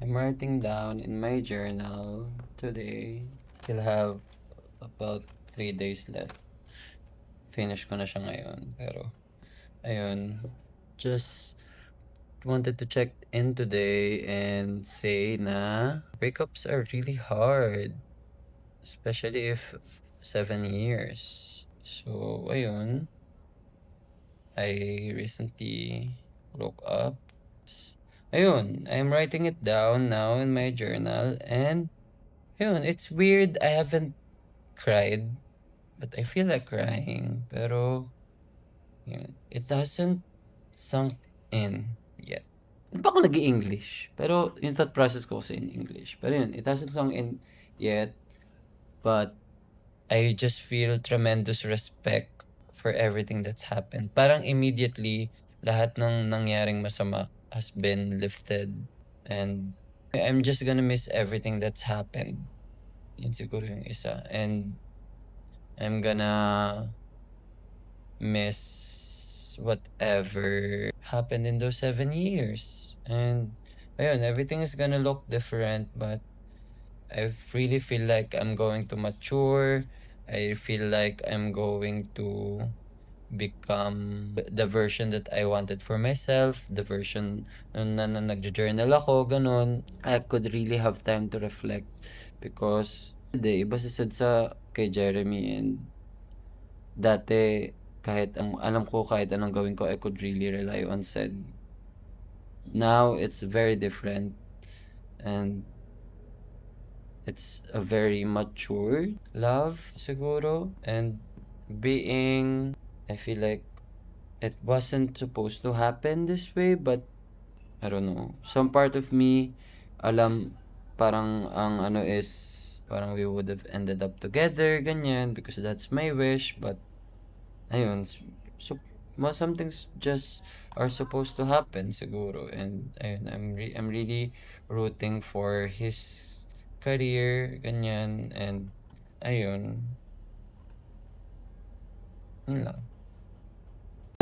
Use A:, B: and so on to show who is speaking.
A: I'm writing down in my journal today. Still have about 3 days left. Finish ko na siya ngayon. Pero, ayun. Just wanted to check in today and say na breakups are really hard. Especially if 7 years. So, ayun. I recently broke up. Ayun, I'm writing it down now in my journal and ayun, it's weird. I haven't cried, but I feel like crying. Pero yun, it hasn't sunk in yet. Hindi pa ako nag-i-English. Pero yung thought process ko kasi in English. Pero yun, it hasn't sunk in yet. But I just feel tremendous respect for everything that's happened. Parang immediately, lahat ng nangyaring masama has been lifted. And I'm just gonna miss everything that's happened. Yun siguro yung isa. And I'm gonna miss whatever happened in those 7 years. And ayun, everything is gonna look different, but I really feel like I'm going to mature. I feel like I'm going to become the version that I wanted for myself, the version na nag-journal ako, ganun. I could really have time to reflect because iba si Sid sa kay Jeremy, and dati kahit alam ko kahit anong gawin ko, I could really rely on Sid. Now it's very different and it's a very mature love siguro, and I feel like it wasn't supposed to happen this way, but I don't know. Some part of me, alam, parang ang ano is, parang we would have ended up together, ganyan, because that's my wish, but, ayun, so, some things just are supposed to happen, siguro, and, ayun, I'm really rooting for his career, ganyan, and, ayun, yun lang.